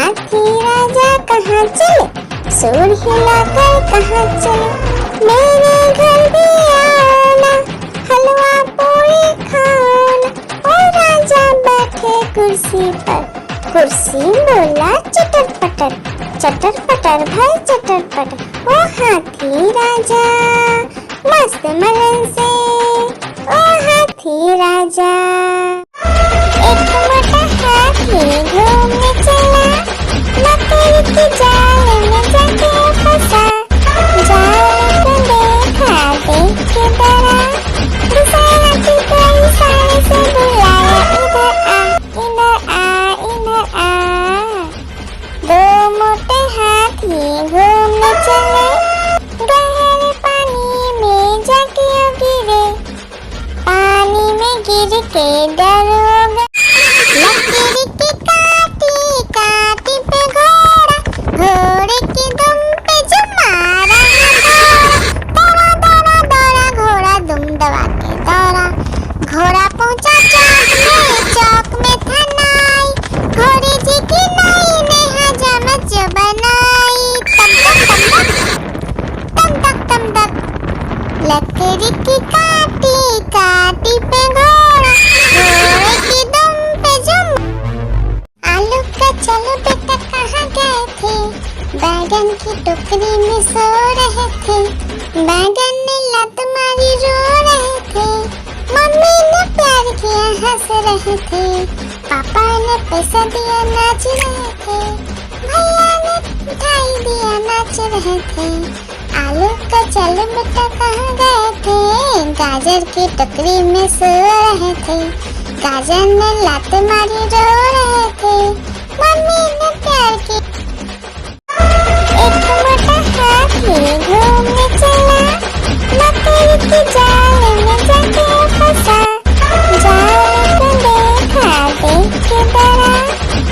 हाथी राजा कहाँ चले, सूंड हिलाकर कहाँ चले। मेरे घर भी आना, हलवा पूरी खाना। और राजा बैठे कुर्सी पर, कुर्सी बोला चटर पटर, चटर पटर भाई चटर पटर। ओ हाथी राजा मस्त मलन से, ओ हाथी राजा। एक मोटा हाथी घूमने चला, मकड़ी के जाल में जाके फंसा। जाल को देखा, देख के डरा, दूसरा हाथी को इशारे से बुलाया, इधर आ इधर आ इधर आ। दो मोटे हाथी घूमने चले, गहरे पानी में जाके गिरे। पानी में गिर के डर हो गया, लकीर की काटी काटी पे घोड़ा, घोड़े की दुम पे जो मारा दौड़ा दौड़ा दौड़ा घोड़ा दुम दबा के दौड़ा। घोड़ा पहुंचा चौक में था नाई, घोड़े जी की नाई ने हजामत जो बनाई। तम तक तम तक लकड़ी की काटी काटी पे घोड़ा, घोड़े की दुम पे जुम। आलू का चलो बेटा कहाँ गए थे, बैगन की टोकरी में सो रहे थे। बैगन ने लत मारी रो रहे थे, मम्मी ने प्यार किया हंस रहे थे। पापा ने पैसा दिया नाच रहे थे, भैया ने मिठाई दिया नाच रहे थे। आलू का चलो बेटा कहाँ गए थे, गाजर की टोकरी में सो रहे थे। गाजर ने लात मारी रो रहे थे, मम्मी ने प्यार की। एक मोटा हाथी घूमने चला, मकड़ी के जाल में जाके फंसा। जाल को देखा, देख के डरा,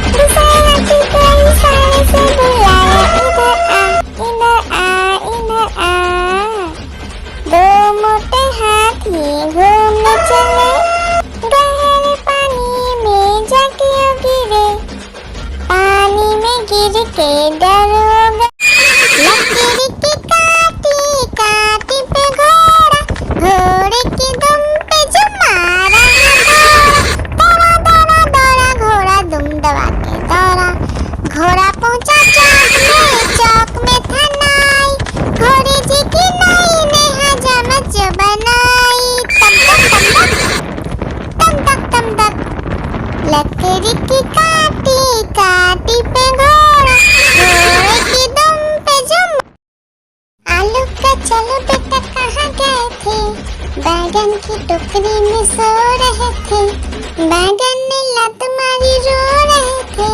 दूसरा हाथी को इशारे से बुलाया, इधर आ इधर आ इधर आ। दो मोटे हाथी घूमने चले, गहरे पानी में जाके गिरे। पानी में गिर के डर हो गया, लकीर की काटी काटी पे घोड़ा, घोड़े की दुम पे जो मारा दौड़ा दौड़ा दौड़ा घोड़ा दुम दबा के दौड़ा। घोड़ा पहुंचा चौक में था नाई, घोड़े जी की नाई ने हजामत जो बनाई। तम तक लकड़ी की काटी काटी पे घोड़ा, घोड़े की दुम पे जुम। आलू का चलो बेटा कहाँ गए थे, बैगन की टोकरी में सो रहे थे। बैगन ने लत मारी रो रहे थे,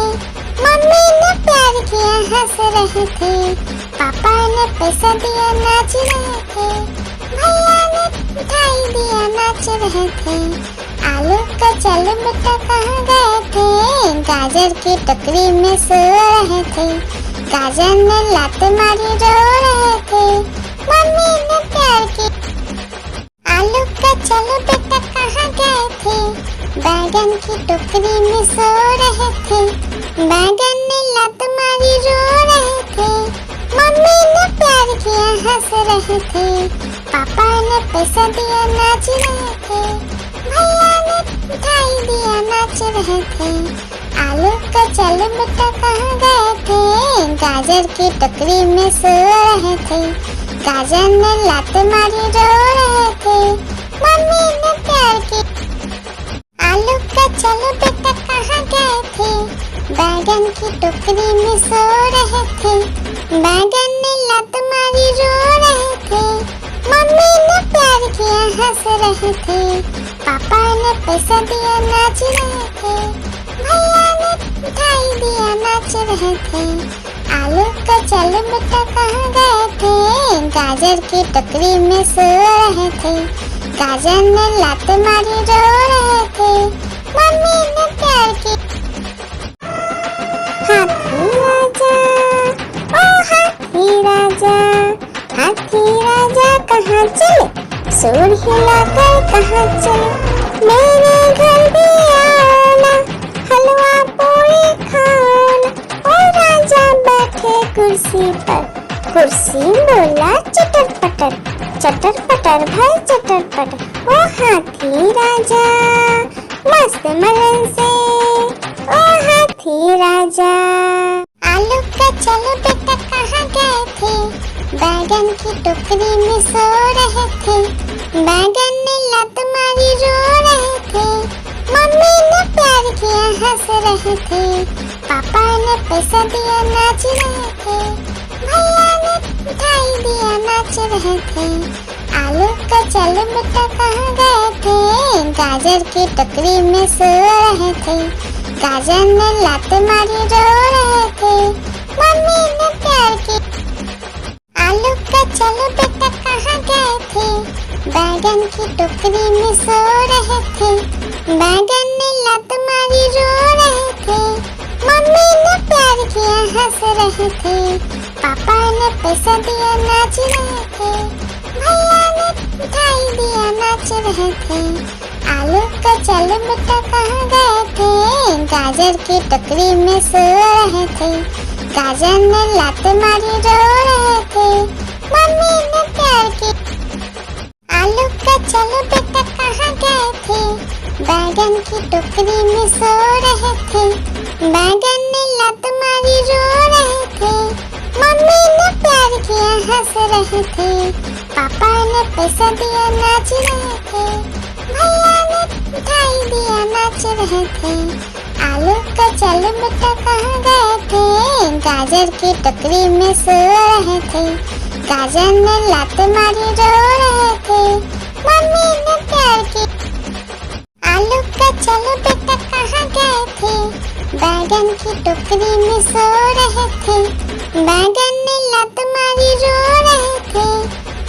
मम्मी ने प्यार किया हंस रहे थे। पापा ने पैसा दिया नाच रहे थे, भैया ने मिठाई दिया नाच रहे थे। आलू का चलो बेटा कहाँ गए थे, गाजर की टोकरी में सो रहे थे। गाजर ने लात मारी रो रहे थे, मम्मी ने प्यार की। आलू का चलो बेटा कहाँ गए थे, बैगन की टोकरी में सो रहे थे। बैगन ने लत मारी रो रहे थे, मम्मी ने प्यार किया हंस रहे थे। पापा ने पैसा दिया नाच रहे थे, भैया ने मिठाई दिया नाच रहे थे। आलू का चलो बेटा कहाँ गए थे, गाजर की टोकरी में सो रहे थे। गाजर ने लात मारी रो रहे थे, मम्मी ने प्यार की। आलू का चलो बेटा कहाँ गए थे, बैगन की टोकरी में सो रहे थे। बैगन ने लत मारी रो रहे थे, मम्मी ने प्यार किया हंस रहे थे। पापा ने पैसा दिया नाच रहे थे, भैया ने मिठाई दिया नाच रहे थे। आलू का चलो बेटा कहाँ गए थे, गाजर की टोकरी में सो रहे थे। गाजर ने लात मारी रो रहे थे, मम्मी ने प्यार की। हाथी राजा ओ हाथी राजा, हाथी राजा कहाँ चले, सूंड हिलाकर कहाँ चले। मेरे घर भी आना, हलवा पूरी खाना। और पटर, चटर पटर भाई चटर पटर। ओ हाथी राजा मस्त मलन से, ओ हाथी राजा। आलू का चलो बेटा कहाँ गए थे, बैगन की टोकरी में सो रहे थे। बैगन ने लत मारी रो रहे थे, मम्मी ने प्यार किया हंस रहे थे, पापा ने पैसा दिया नाच रहे थे, भैया ने मिठाई दिया नाच रहे थे। आलू का चलो बेटा कहाँ गए थे, गाजर की टोकरी में सो रहे थे। गाजर ने लात मारी रो रहे थे, मम्मी ने प्यार की। आलू का चलो बेटा कहाँ गए थे, बैगन की टोकरी में सो रहे थे। बैगन ने लात मारी रो रहे थे, मम्मी ने प्यार किया हंस रहे थे, पापा ने पैसा दिया नाच रहे थे, भैया ने मिठाई दिया नाच रहे थे। आलू का चलो बेटा कहाँ गए थे, गाजर की टोकरी में सो रहे थे। गाजर ने लात मारी रो रहे थे, मम्मी ने प्यार की। आलू का चलो बेटा कहाँ गए थे, बैगन की टोकरी में सो रहे थे। बैगन ने लात मारी रो रहे थे, मम्मी ने प्यार किया हंस रहे थे, पापा ने पैसा दिया नाच रहे थे, भैया ने मिठाई दिया नाच रहे थे। आलू का चलो बेटा कहाँ गए थे, गाजर की टोकरी में सो रहे थे। गाजर ने लात मारी रो रहे थे, मम्मी ने प्यार की। आलू का चलो बेटा कहाँ गए थे, बैगन की टोकरी में सो रहे थे। बैगन ने लात मारी रो रहे थे,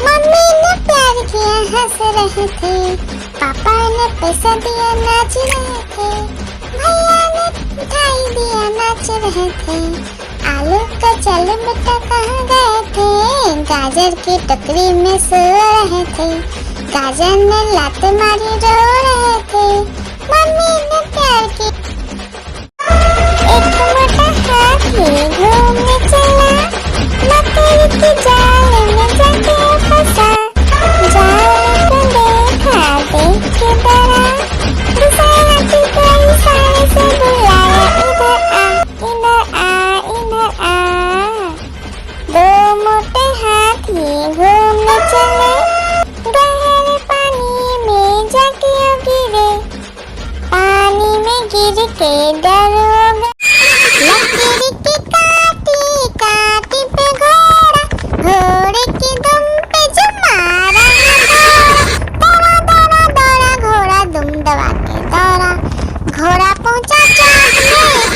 मम्मी ने प्यार किया हंस रहे थे, पापा ने पैसा दिया नाच रहे थे, भैया ने मिठाई दिया नाच रहे थे। आलू का चलो बेटा कहाँ गए थे, गाजर की टोकरी में सो रहे थे। गाजर ने लात मारी रो रहे थे, मम्मी ने प्यार की। एक मोटा हाथी घूमने चला, मकड़ी की जाल में जाके फंसा। जाल को देखा देख के डरा, दूसरा हाथी को इशारे से बुलाया, इधर आ इधर आ इधर आ। दो मोटे हाथी घूमने चले, गहरे पानी में जाके गिरे। पानी में गिर के डर हो गया, लकीर की काटी काटी पे घोड़ा, घोड़े की दुम पे जो मारा है दौड़ा दौड़ा दौड़ा घोड़ा दुम दबा के दौड़ा। घोड़ा पहुंचा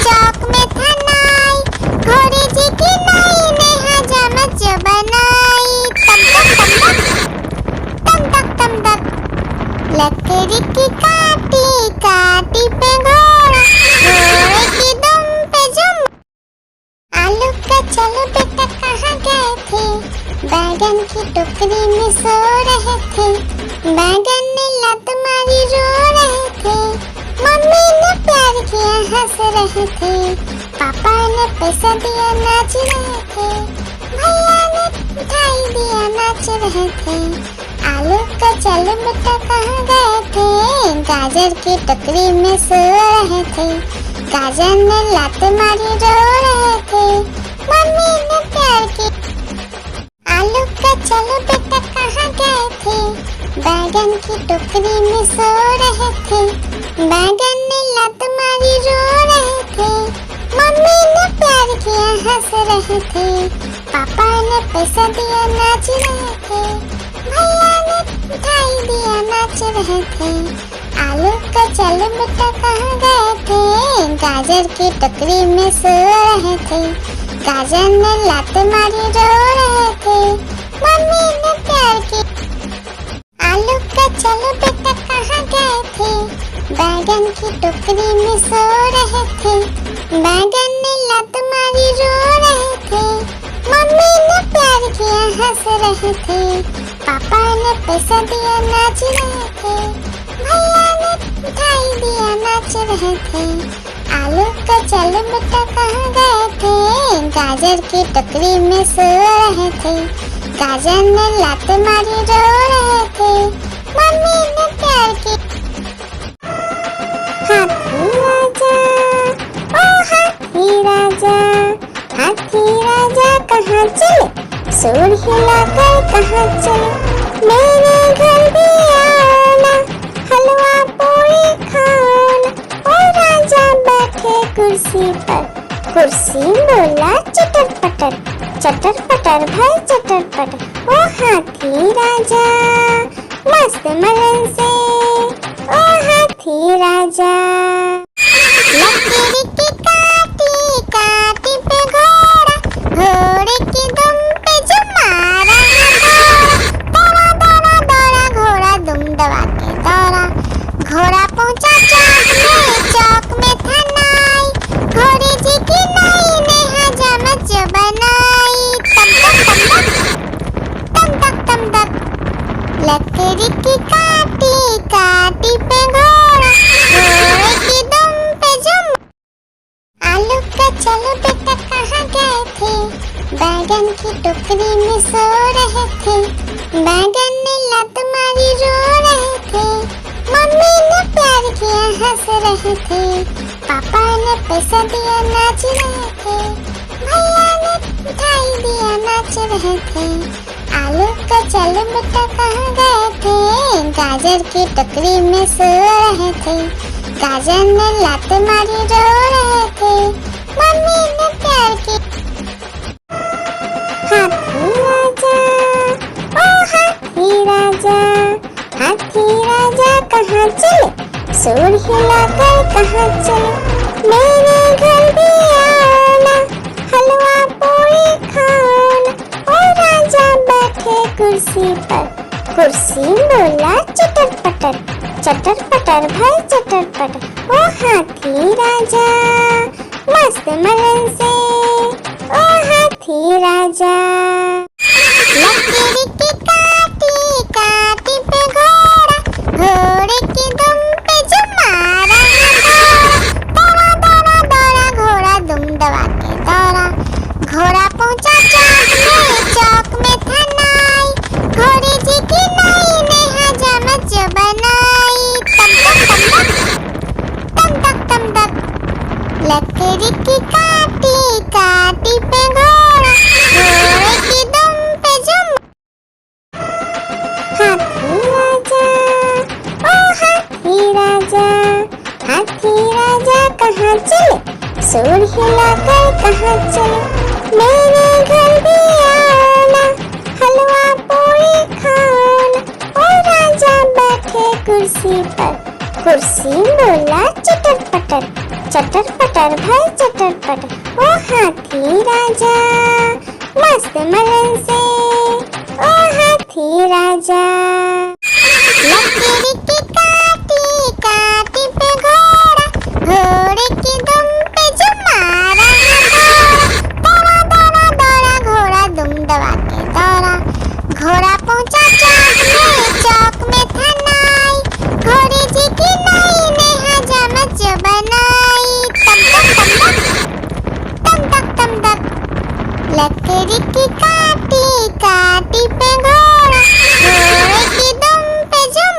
चौक में था नाई, घोड़े जी की नाई ने हजामत जो बनाई। तम तक तम तक लकड़ी की काटी काटी पे घोड़ा, घोड़े की दुम पे जुम। आलू का चलो बेटा कहाँ गए थे, बैगन की टोकरी में सो रहे थे। बैगन ने लात मारी रो रहे थे, मम्मी ने प्यार किया हंस रहे थे, पापा ने पैसा दिया नाच रहे थे, भैया ने मिठाई दिया नाच रहे थे। आलू का चलो बेटा कहाँ गए थे, गाजर की टोकरी में सो रहे थे। गाजर ने लात मारी रो रहे थे, मम्मी ने प्यार की। आलू का चलो बेटा कहाँ गए थे, बैगन की टोकरी में सो रहे थे। बैगन ने लात मारी रो रहे थे, मम्मी ने प्यार किया हंस रहे थे, पापा ने पैसा दिया नाच रहे थे, भैया ने मिठाई दिया नाच रहे थे। आलू का चलो बेटा कहाँ गए थे, गाजर की टोकरी में सो रहे थे। गाजर ने लात मारी रो रहे थे, मम्मी ने प्यार की। आलू का चलो बेटा कहाँ गए थे, बैगन की टोकरी में सो रहे थे। बैगन ने लात मारी रो रहे थे, मम्मी ने प्यार किया हंस रहे थे, पापा ने पैसा दिया नाच रहे थे, भैया ने मिठाई दिया नाच रहे थे। आलू का चलो बेटा कहाँ गए थे, गाजर की टोकरी में सो रहे थे। गाजर ने लात मारी रो रहे थे, मम्मी ने प्यार की। हाथी राजा, ओ हाथी राजा, हाथी राजा कहाँ चले, सूंड हिलाकर कहाँ चले, मेरे घर भी आना, हलवा पूरी खाना। ओ राजा बैठे कुर्सी पर, कुर्सी बोला चटर पटर, चटर पटर भाई चटर पटर। ओ हाथी राजा मस्त मलन से, ओ हाथी राजा। लकीर की काटी काटी पे घोड़ा, घोड़े की दुम पे जो मारा दौड़ा दौड़ा दौड़ा घोड़ा दुम दबा के दौड़ा। घोड़ा पहुंचा चौक में था नाई, घोड़े जी की नाई ने हजामत जो बनाई। तम तक तम तक लकड़ी की काटी काटी पे घोड़ा, घोड़े की दुम पे जुम। आलू का चलो बेटा कहाँ गए थे, बैगन की टोकरी में सो रहे थे, बैगन ने लत मारी रो रहे थे, मम्मी ने प्यार किया हंस रहे थे, पापा ने पैसा दिया नाच रहे थे, भैया ने मिठाई दिया नाच रहे थे। आलू का चलो बेटा कहाँ गए थे, गाजर की टोकरी में सो रहे थे, गाजर ने लात मारी रो रहे थे, मम्मी ने प्यार की। हाथी राजा, ओ हाथी राजा, हाथी राजा कहाँ चले, सूंड हिलाकर कहाँ चले, मेरे घर भी आना, हलवा पूरी खाना। ओ राजा बैठे कुर्सी पर, कुर्सी बोला चटर पटर, चटर पटर भाई चटर पटर। ओ हाथी राजा मस्त मलन से, ओ हाथी राजा। लकीर की काटी काटी पे घोड़ा, घोड़े की दुम पे जो मारा दौड़ा दौड़ा दौड़ा घोड़ा दुम दबा के दौड़ा। घोड़ा पहुंचा चौक में था नाई, घोड़े जी की नाई ने हजामत जो बनाई। तम तक लकड़ी की काटी काटी पे घोड़ा, घोड़े की दुम पे जुम। हाथी राजा, ओ हाथी राजा, हाथी राजा कहाँ चले, सूंड हिलाकर कहाँ चले, मेरे घर भी आना, हलवा पूरी खाना। ओ राजा बैठे कुर्सी पर, कुर्सी बोला चटर पटर, चटर पटर भाई चटर पटर। ओ हाथी राजा मस्त मलन से, ओ हाथी राजा। लकीर की काटी काटी पे घोड़ा, घोड़े की दुम पे जो मारा दौड़ा दौड़ा दौड़ा घोड़ा दुम दबा के दौड़ा। घोड़ा पहुंचा चौक में था नाई, घोड़े जी की नाई ने हजामत जो बनाई। तम तक लकड़ी की काटी काटी पे घोड़ा, घोड़े की दुम पे जुम।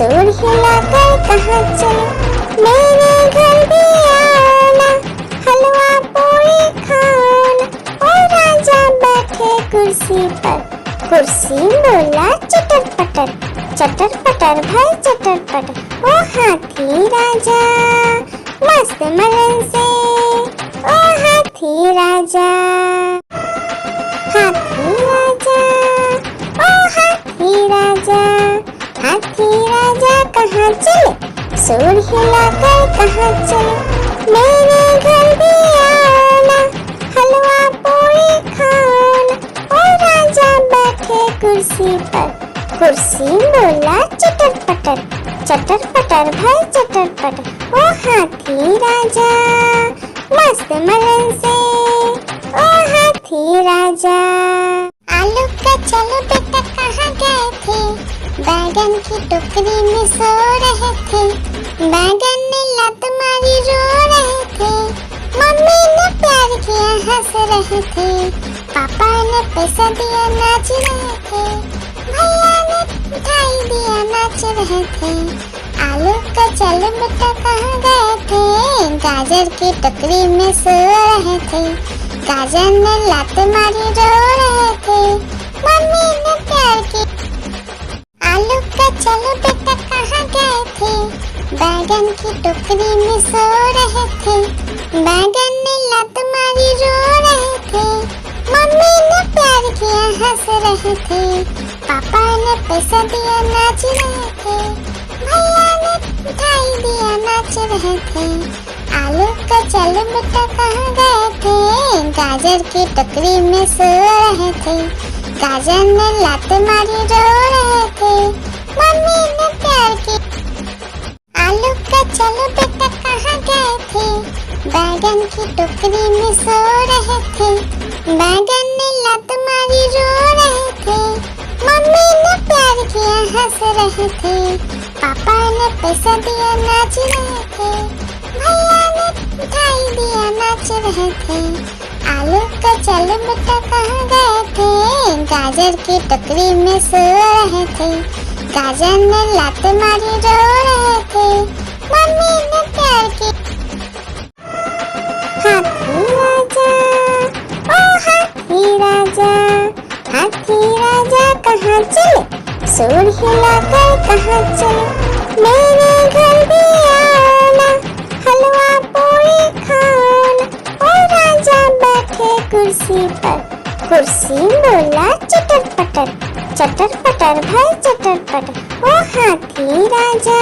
सुर हिलाकर कहाँ चले, मेरे घर भी आना, हलवा पूरी खाना। ओ राजा बैठे कुर्सी पर, कुर्सी बोला चटर पटर, चटर पटर भाई चटर पटर। ओ हाथी राजा मस्त मलन से, ओ हाथी राजा, हाथी राजा, ओ हाथी राजा, हाथी राजा कहाँ चले, सुर हिलाकर कहाँ चले, मेरे घर भी आना, हलवा पूरी खाना। ओ राजा बैठे कुर्सी पर, कुर्सी बोला चटर पटर, चटर पटर भाई चटर पटर। ओ हाथी राजा मस्त मलन से, ओ हाथी राजा। आलू का चलो बेटा कहाँ गए थे, बैगन की टोकरी में सो रहे थे, बैगन ने लात मारी रो रहे थे, मम्मी ने प्यार किया हंस रहे थे, पापा ने पैसा दिया नाच रहे थे, भैया ने मिठाई दिया नाच रहे थे। आलू का चलो बेटा कहाँ गए थे, गाजर की टोकरी में सो रहे थे, गाजर ने लात मारी रो रहे थे, मम्मी ने प्यार की। आलू का चलो बेटा कहाँ गए थे, बैगन की टोकरी में सो रहे थे, बैगन ने लात मारी रो रहे थे, मम्मी ने प्यार किया हंस रहे थे, पापा ने पैसा दिया नाच रहे थे, भैया ने मिठाई दिया नाच रहे थे। आलू का चलो बेटा कहाँ गए थे, गाजर की टोकरी में सो रहे थे, गाजर ने लात मारी रो रहे थे, मम्मी ने प्यार की। आलू का चलो बेटा कहाँ गए थे, बैगन की टोकरी में सो रहे थे, बैगन ने लात मारी रो रहे थे, मम्मी ने प्यार किया हंस रहे थे, पापा ने पैसा दिया नाच रहे थे, भैया ने मिठाई दिया नाच रहे थे। आलू का चलो बेटा कहाँ गए थे, गाजर की टोकरी में सो रहे थे, गाजर ने लात मारी रो रहे थे, मम्मी ने प्यार की। हाथी राजा, ओ हाथी राजा, हाथी राजा कहाँ चले, सुर हिलाकर कहाँ चले, मेरे घर भी आना, हलवा पूरी खाना। ओ राजा बैठे कुर्सी पर, कुर्सी बोला चटर पटर, चटर पटर भाई चटर पटर। ओ हाथी राजा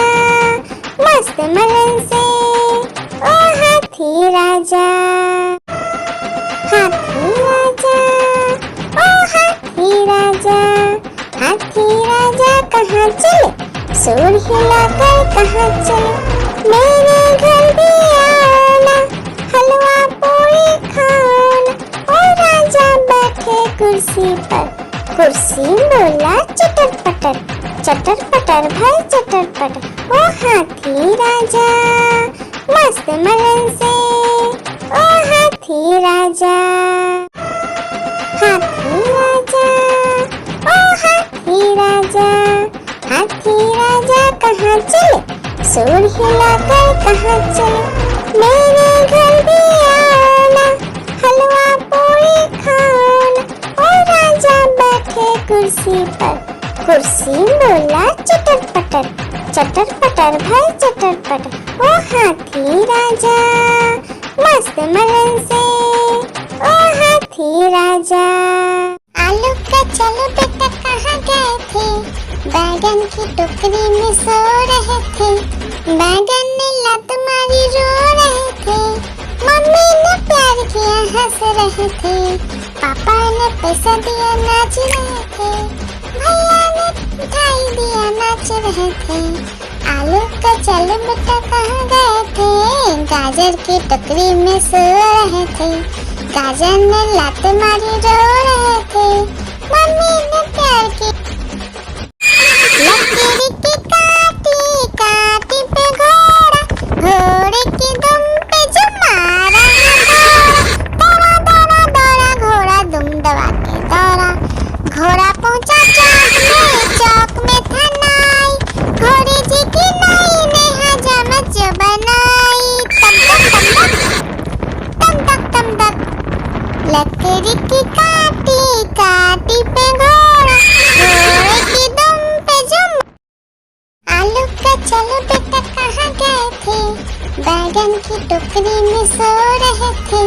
मस्त मलन से, ओ हाथी राजा, हाथी राजा, ओ हाथी राजा, हाथी राजा कहाँ चले, सुर हिलाकर कहाँ चले, मेरे घर भी आना, हलवा पूरी खाना। ओ राजा बैठे कुर्सी पर, कुर्सी बोला चटर पटर, चटर पटर भाई चटर पटर। ओ हाथी राजा मस्त मलन से, ओ हाथी राजा, हाथी राजा, ओ हाथी राजा, हाथी राजा कहाँ चले, सुर हिलाकर कहाँ चले, मेरे घर भी आना, हलवा पूरी खाना। ओ राजा बैठे कुर्सी पर, कुर्सी बोला चटर पटर, चटर पटर भाई चटर पटर। ओ हाथी राजा मस्त मलन से, ओ हाथी राजा। आलू का चलो बेटा कहाँ गए थे, बैगन की टोकरी में सो रहे थे, बैगन ने लात मारी रो रहे थे, मम्मी ने प्यार किया हंस रहे थे, पापा ने पैसा दिया नाच रहे थे, भैया ने मिठाई दिया नाच रहे थे। आलू का चलो बेटा कहाँ गए थे, गाजर की टोकरी में सो रहे थे, गाजर ने लात मारी रो रहे थे, मम्मी ने प्यार की। लकीर की काटी काटी पे घोड़ा, घोड़े की दुम पे जो मारा है दौड़ा, दौड़ा दौड़ा घोड़ा दुम दबा के दौड़ा, घोड़ा पहुंचा चौक में था नाई, घोड़े रहे थे,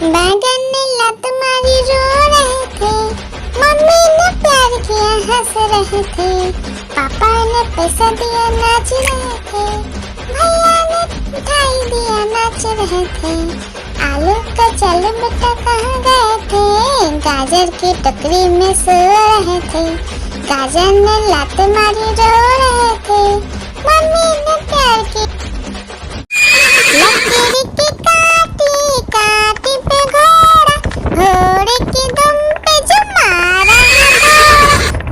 बैगन ने लत मारी रो रहे थे, मम्मी ने प्यार किया हंस रहे थे, पापा ने पैसा दिया नाच रहे थे, भैया ने मिठाई दिया नाच रहे थे। आलू का चलो बेटा कहाँ गए थे, गाजर की टोकरी में सो रहे थे, गाजर ने लात मारी रो रहे थे, मम्मी ने प्यार की लकीर की काटी काटी पे घोड़ा, घोड़े की दुम पे जो मारा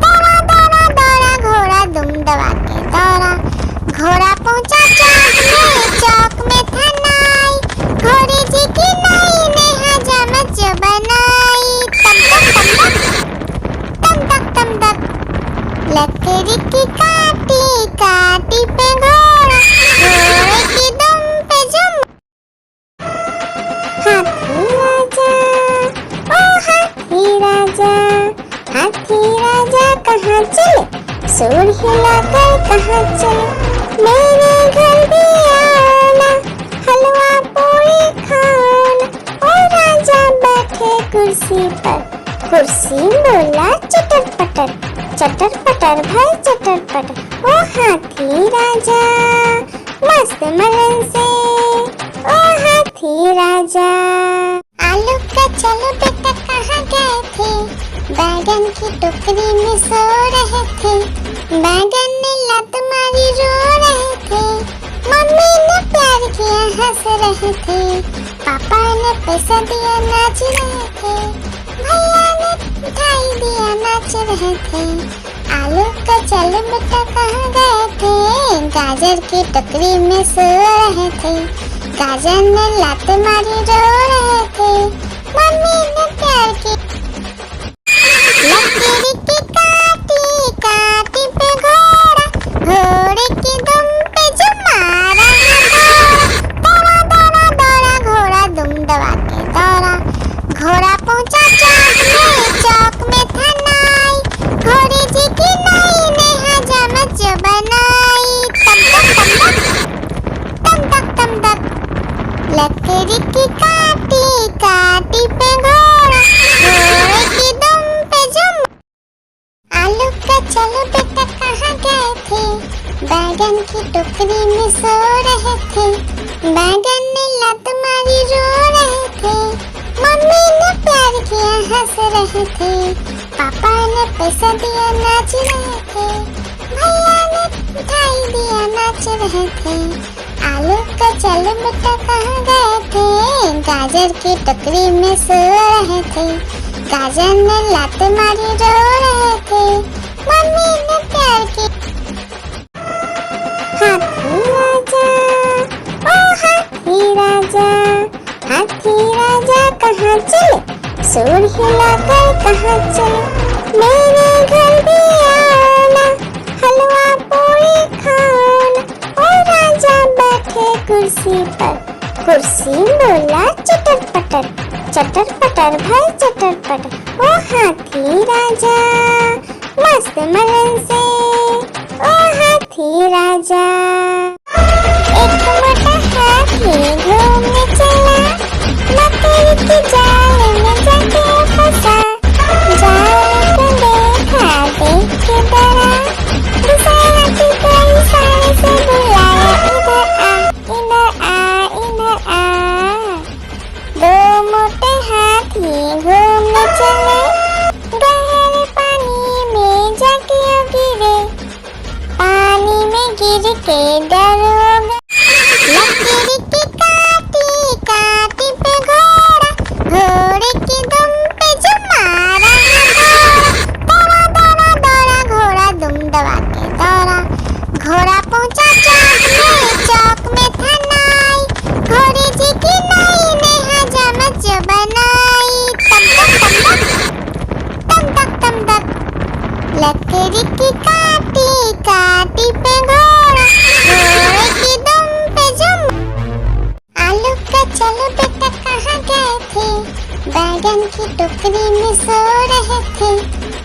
दौड़ा दौड़ा दौड़ा घोड़ा दुम दबा के दौड़ा, घोड़ा पहुंचा चौक में था नाई, घोड़े जी की नाई ने हजामत जो बनाई, तम तक तम तक लकड़ी की काटी काटी पे घोड़ा, घोड़े की दुम पे जो हाथी राजा, ओ हाथी राजा, हाथी राजा कहाँ चले, सूर हिलाकर कहाँ चले, मेरे घर भी आना, हलवा पूरी खाना, ओ राजा बैठे कुर्सी पर, कुर्सी बोला चटर पटर भाई चटर पटर, ओ हाथी राजा मस्त मलन से, ओ हाथी राजा। आलू का चलो बेटा कहाँ गए थे, बैगन की टोकरी में सो रहे थे, बैगन ने लत मारी रो रहे थे, मम्मी ने प्यार किया हंस रहे थे, पापा ने पैसा दिया नाच रहे थे, भैया ने मिठाई दिया नाच रहे थे। आलू का चलो बेटा कहाँ गए थे, गाजर की टोकरी में सो रहे थे, गाजर ने लात मारी रो रहे थे, मम्मी ने प्यार की लकीर की काटी काटी पे घोड़ा, घोड़े की दुम पे जो मारा दौड़ा दौड़ा दौड़ा घोड़ा दुम दबा के दौड़ा, घोड़ा पहुंचा चौक में था नाई, घोड़े जी की नाई ने हजामत जो बनाई, तम तक लकड़ी की काटी काटी पे घोड़ा, घोड़े की दुम पे जो आलू का चलो बेटा कहाँ गए थे, बैगन की टोकरी में सो रहे थे, बैगन ने लत मारी रो रहे थे, मम्मी ने प्यार किया हंस रहे थे, पापा ने पैसा दिया नाच रहे थे, भैया ने मिठाई दिया नाच रहे थे। आलू का चलो बेटा कहाँ गए थे, गाजर की टोकरी में सो रहे थे, गाजर ने लात मारी रो रहे थे, मम्मी ने प्यार की हाथी राजा, ओ हाथी राजा, हाथी राजा कहाँ चले, सूर हिलाकर कहाँ चले, मेरे घर भी आना, हलवा पूरी खाना, ओ राजा बैठे कुर्सी पर, कुर्सी बोला चटर पटर भाई चटर पटर, ओ हाथी राजा मस्त मलन से, ओ हाथी राजा। एक मोटा हाथी घूमने चला, लकड़ी की जाल में जाके फंसा, जाल को देखा देख के डरा, दूसरे हाथी को इशारे से बुलाया, इधर आ। दो मोटे हाथी घूमने चले, गहरे पानी में जाके गिरे, पानी में गिर के डर हो गए, लकीर की काटी काटी पे घोड़ा, घोड़े की दुम पे जो मारा दौड़ा दौड़ा दौड़ा घोड़ा दुम दबा के दौड़ा, घोड़ा पहुंचा चौक में था नाई, घोड़े जी की नाई ने हजामत जो बनाई, तम तक लकड़ी की काटी काटी पे घोड़ा, घोड़े की दुम पे जो आलू का चलो बेटा कहाँ गए थे, बैगन की टोकरी में सो रहे थे,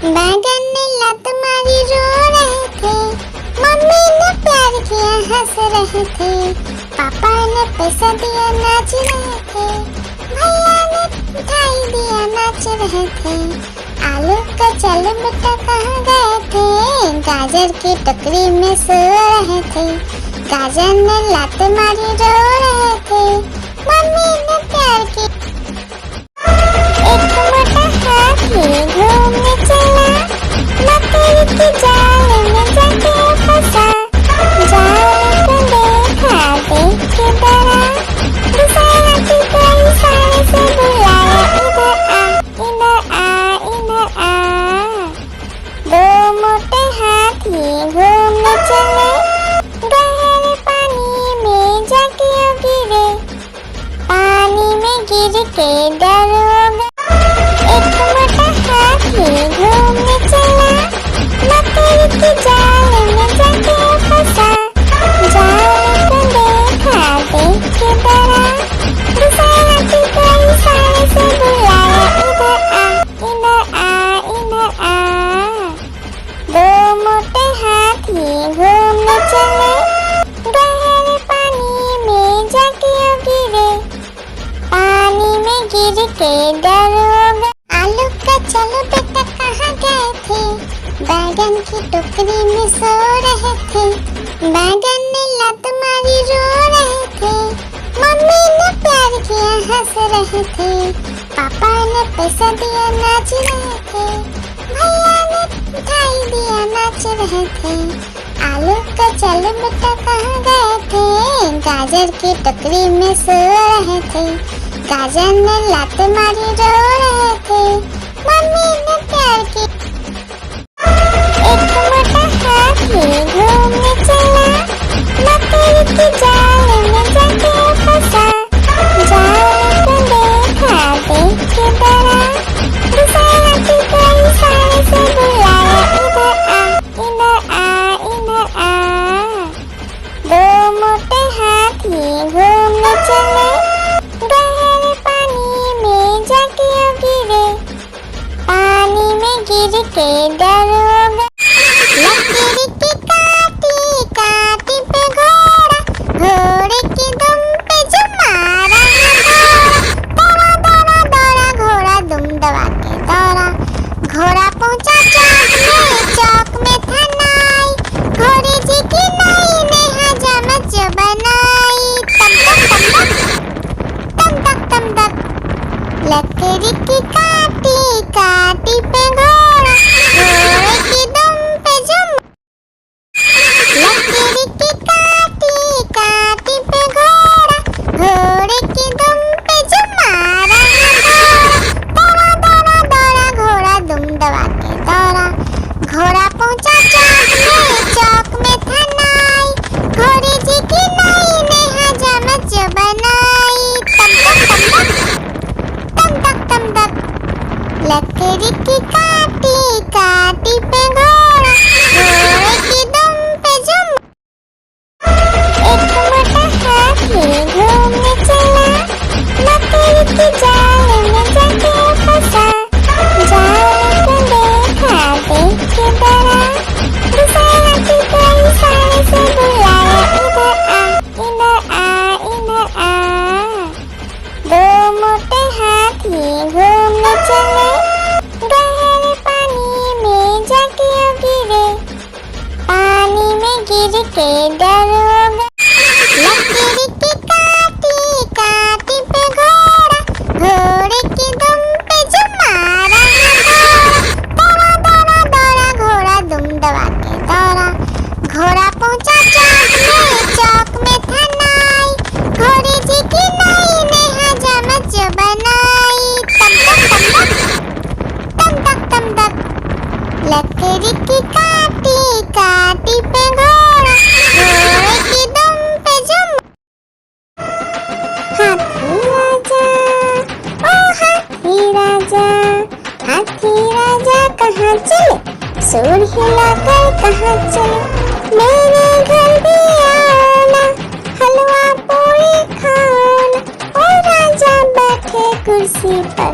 बैगन ने लत मारी रो रहे थे, मम्मी ने प्यार किया हंस रहे थे, पापा ने पैसा दिया नाच रहे थे। रहे थे। आलू का चलो बेटा कहाँ गए थे, गाजर की टोकरी में सो रहे थे। गाजर ने लात मारी रो रहे थे, मम्मी ने प्यार की। एक मोटा हाथी घूमने चला, मकड़ी की जाल में जाके फंसा। जाल को देखा देख के डरा, दूसरे हाथी को इशारे से बुलाया, इधर आ इधर आ इधर आ। दो मोटे हाथी घूमने चले, गहरे पानी में जाके गिरे। पानी में गिर के डर हो गया। एक मोटा हाथी घूमने चला, मकड़ी की जाल में जाके फंसा। जाल को देखा देख के डरा, दूसरे हाथी को इशारे से बुलाया, इधर आ इधर आ इधर आ। दो मोटे हाथी घूमने चले, गहरे पानी में जाके गिरे। पानी में गिर के डर हो गया। आलू का चलो बेटा कहाँ गए थे, बैगन की टोकरी में सो रहे थे। बैगन ने लात मारी रो रहे थे, मम्मी ने प्यार किया हंस रहे थे। पापा ने पैसा दिया नाच रहे थे, भैया ने मिठाई दिया नाच रहे थे। आलू का चलो बेटा कहाँ गए थे, गाजर की टोकरी में सो रहे थे। गाजर ने लात मारी रो रहे थे, मम्मी ने प्यार की। एक मोटा हाथी घूमने चला, मकड़ी की जाल में जाके फंसा। जाल को देखा देख के डरा, दूसरे हाथी को इशारे से बुलाया, इधर आ इधर आ। दो मोटे हाथी घूमने चले, गहरे पानी में जाके गिरे। पानी में गिर के डर हो गया। लकड़ी की काटी काटी पे घोड़ा, घोड़े की दुम पे जो मारा दौड़ा दौड़ा दौड़ा घोड़ा दुम दबा के दौड़ा। घोड़ा पहुंचा चौक में था नाई, घोड़े जी की नाई ने हजामत जो बनाई। तम तक तम तक। लकड़ी की काटी काटी पे घोड़ा, घोड़े की दुम पे जो। लकड़ी की काटी काटी पे घोड़ा, घोड़े की दुम पे जो मारा दौड़ा दौड़ा दौड़ा घोड़ा दुम दबा के दौड़ा। घोड़ा पहुंचा चौक में था नाई, घोड़े जी की नाई ने हजामत जो बनाई। तम तक लकड़ी की काटी काटी पे घोड़ा, घोड़े की दुम पे जो। एक मोटा हाथी घूमने चला, मकड़ी की जाल में जाके फंसा। जाल को देखा देख के डरा, दूसरे हाथी को इशारे से बुलाया, इधर आ इधर आ। दो मोटे हाथी घूमने चले, गहरे पानी में जाके गिरे। पानी में गिर के डर हो गया। लकड़ी की काटी काटी पे घोड़ा, घोड़े की दुम पे जो मारा दौड़ा दौड़ा दौड़ा घोड़ा दुम दबा के दौड़ा। घोड़ा पहुंचा चौक में था नाई, घोड़े जी की नाई ने हजामत जो बनाई। तम तक। लकड़ी की काटी काटी पे घोड़ा, घोड़े की दुम पे जो। हाथी राजा ओ हाथी राजा, हाथी राजा कहाँ चले, सूर हिलाकर कहाँ चले। मेरे घर भी आना, हलवा पूरी खाना। ओ राजा बैठे कुर्सी पर,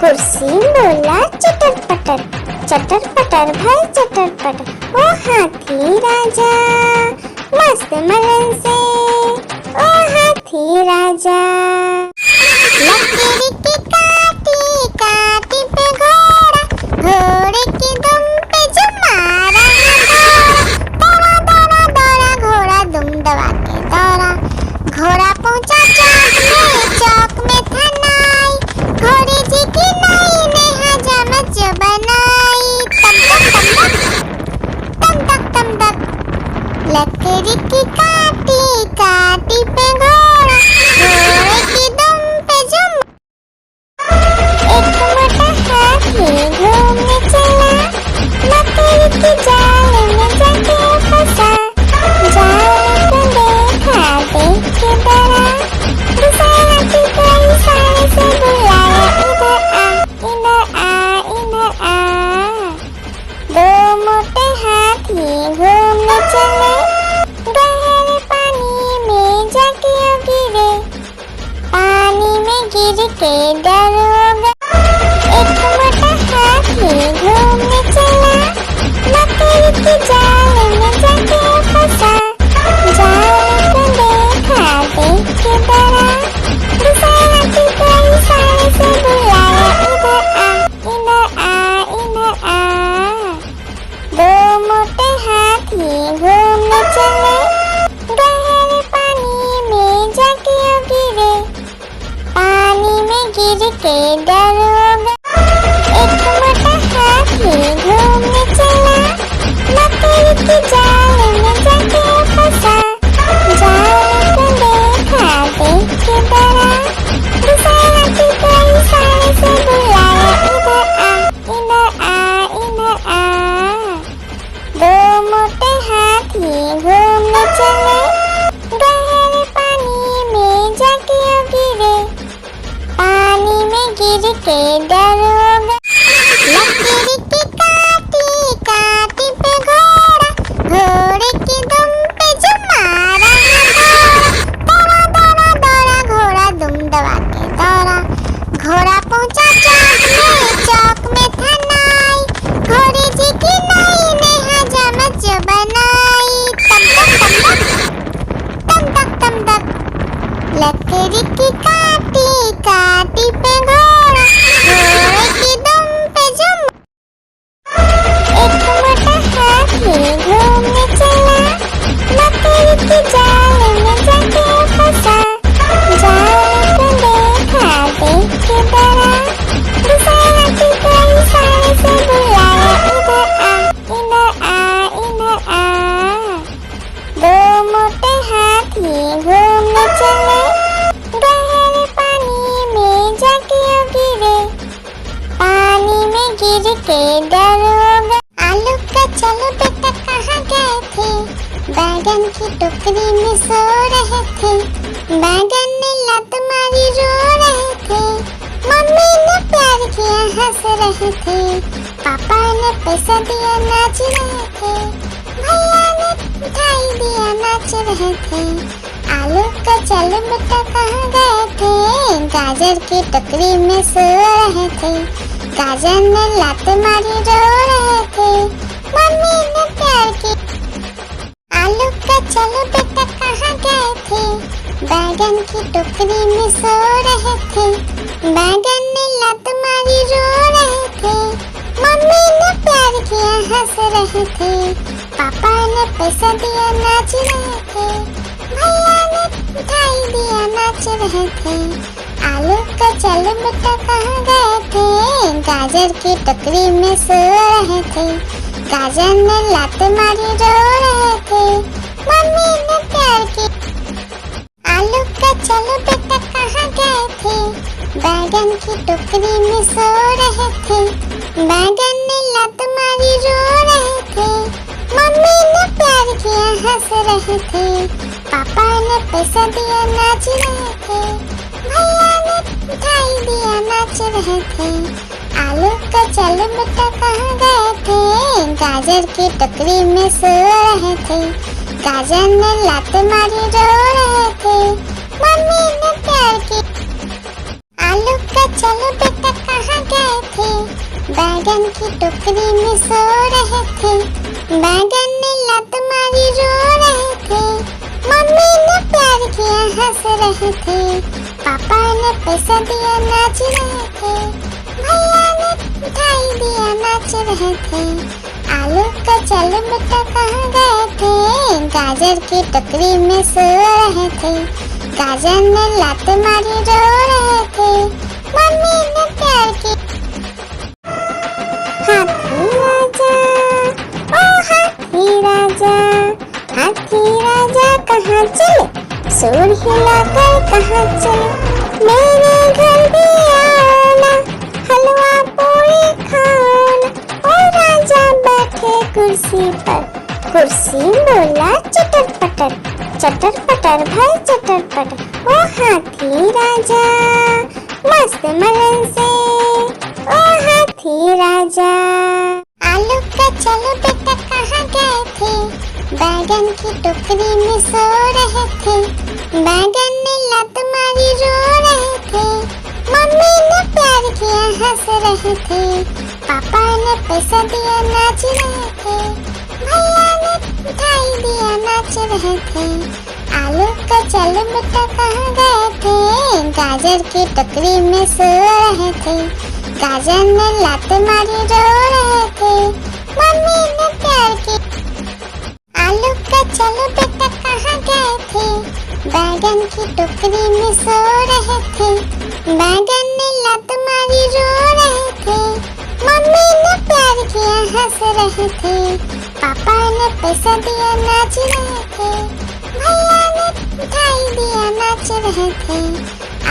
कुर्सी बोला चटर पटर, चटर पटर भाई चटर पटर। ओ हाथी राजा मस्त मलन से, ओ हाथी राजा। लकड़ी की काटी काटी पे के दरोगा। एक मोटा हाथी घूमने चला, मकड़ी के जाल में जाके फंसा। जाल को देखा, देख के डरा, दूसरे हाथी को इशारे से बुलाया, इधर आ, इधर आ, इधर आ। दो मोटे हाथी घूमने चले, गहरे पानी में जाके गिरे। पानी में गिर के डरोगा। एक मोटा हाथी घूमने चला, मकड़ी के जाल में जाके फंसा। जाल को देखा, देख के डरा, दूसरे हाथी को इशारे से बुलाया, इधर आ, इधर आ, इधर आ। दो मोटे हाथी घूमने चले, गहरे पानी में जाके गिरे। पानी में गिर के डरोगा। लकड़ी की काटी, काटी पे घोड़ा, घोड़े की दुम पे जो मारा दौड़ा, दौड़ा दौड़ा घोड़ा दुम दबा के दौड़ा। घोड़ा पहुंचा चौक में था नाई, घोड़े जी की नाई ने हजामत जो बनाई। तम तक तम तक, लकड़ी की काटी, काटी पे घोड़ा, घोड़े की दुम पे जो एक मोटा हाथी घूमने चला, मकड़ी के जाल में जाके फंसा। जाल को देखा, देख के डरा, दूसरे हाथी को इशारे से बुलाया, इधर आ, इधर आ, इधर आ। दो मोटे हाथी घूमने चले, गहरे पानी में जाके गिरे। पानी में गिर के डरोगा। आलू का चलो बेटा कहाँ गए थे, बैगन की टोकरी में सो रहे थे। बैगन ने लात मारी, रो रहे थे। मम्मी ने प्यार किया, हंस रहे थे। पापा ने पैसा दिया, नाच रहे थे। भैया ने मिठाई दिया, नाच रहे थे। आलू का चलो बेटा कहाँ गए थे, गाजर की टोकरी में सो रहे थे। गाजर ने लात मारी, रो रहे थे। मम्मी ने प्यार की। आलू का चलो बेटा कहाँ गए थे, बैगन की टोकरी में सो रहे थे। बैगन ने लात मारी, रो रहे थे। मम्मी ने प्यार किया, हंस रहे थे। पापा ने पैसा दिया, नाच रहे थे। भैया ने मिठाई दिया, नाच रहे थे। आलू का चलो बेटा कहाँ गए थे, गाजर की टोकरी में सो रहे थे। गाजर ने लात मारी, रो रहे थे। मम्मी ने प्यार की। आलू का चलो बेटा कहाँ गए थे, बैगन की टोकरी में सो रहे थे। बैगन ने लात मारी, रो रहे थे। मम्मी ने प्यार किया, हंस रहे थे। पापा ने पैसा दिया, नाच रहे थे। भैया ने मिठाई दिया, नाच रहे थे। आलू का चलो बेटा कहाँ गए थे, गाजर की टोकरी में सो रहे थे। गाजर ने लात मारी, रो रहे थे। मम्मी ने प्यार की। आलू का चलो बेटा कहाँ गए थे, बैगन की टोकरी में सो रहे थे। बैगन ने लात मारी, रो रहे थे। मम्मी ने प्यार किया, हंस रहे थे। पापा ने पैसा दिया, नाच रहे थे। भैया ने मिठाई दिया, नाच रहे थे। आलू का चलो बेटा कहाँ गए थे, गाजर की टोकरी में सो रहे थे। गाजर ने लात मारी, रो रहे थे। मम्मी ने प्यार की। हाथी राजा, ओ हाथी राजा, हाथी राजा कहाँ चले, सूर हिलाकर कहाँ चले। मेरे घर भी आना, हलवा पूरी खाना। ओ राजा बैठे कुर्सी पर, कुर्सी बोला चटर पटर, चटर पटर भाई चटर पटर। ओ हाथी राजा मस्त मलन से, ओ हाथी राजा। आलू का चलो बेटा कहाँ गए थे, बैगन की टोकरी में सो रहे थे। बैगन ने लात मारी, रो रहे थे। मम्मी लड़कियां हंस रहे थे, पापा ने पैसा दिया नाच रहे थे, भैया ने मिठाई दिया नाच रहे थे। आलू का चलो बेटा कहाँ गए थे, गाजर की टोकरी में सो रहे थे, गाजर ने लात मारी रो रहे थे, मम्मी ने प्यार की। आलू का चलो बेटा कहाँ गए थे, बैगन की टोकरी में सो रहे थे, बैगन ने लात मारी रो रहे थे, मम्मी ने प्यार किया हंस रहे थे, पापा ने पैसा दिया नाच रहे थे, भैया ने मिठाई दिया नाच रहे थे।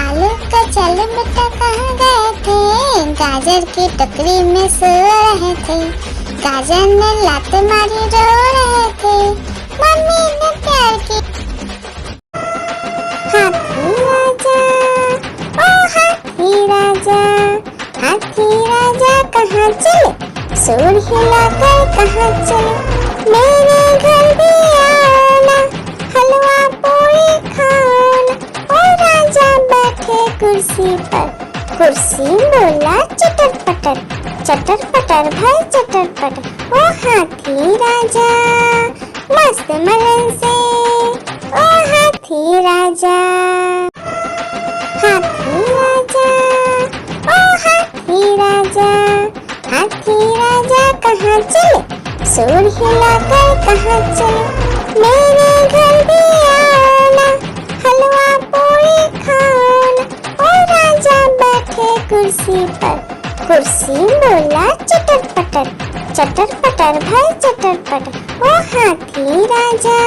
आलू का चलो बेटा कहाँ गए थे, गाजर की टोकरी में सो रहे थे, गाजर ने लात मारी रो रहे थे, मम्मी ने प्यार की। हाथी राजा, ओ हाथी राजा, हाथी राजा कहाँ चले, सूर हिलाकर कहाँ चले, मेरे घर भी आना, हलवा पूरी खाना। ओ राजा बैठे कुर्सी पर, कुर्सी बोला चटर पटर, चटर पटर भाई चटर पटर। ओ हाथी राजा मस्त मलन से, ओ हाथी राजा, हाथी राजा, ओ हाथी राजा, हाथी राजा कहाँ चले, सूर हिलाकर कहाँ चले, मेरे घर भी आना, हलवा पूरी खाना। ओ राजा बैठे कुर्सी पर, कुर्सी बोला चटर पटर, चटर पटर भाई चटर पटर। ओ हाथी राजा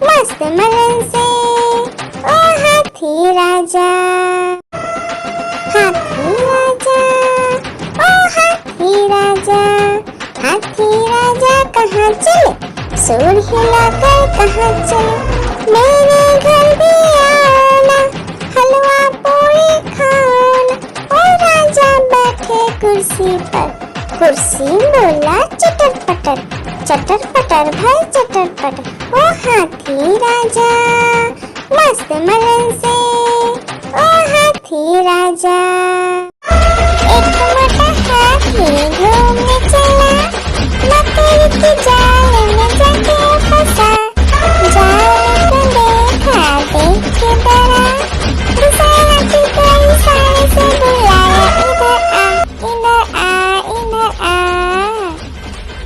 मस्त मलन से, ओ हाथी राजा, हाथी राजा, ओ हाथी राजा, हाथी राजा कहाँ चले, सूर हिलाकर कहाँ चले, मेरे घर भी आना, हलवा पूरी खाना। ओ राजा बैठे कुर्सी पर, कुर्सी बोला चटर पटर, चटर पटर भाई चटर पटर। ओ हाथी राजा मस्त मलन से, ओ हाथी राजा। एक मोटा हाथी घूमने चला, मकड़ी के जाल में जाके फंसा, जाल को देखा देख के डरा, दूसरा हाथी कई सारे से बुलाया, इधर आ इधर आ।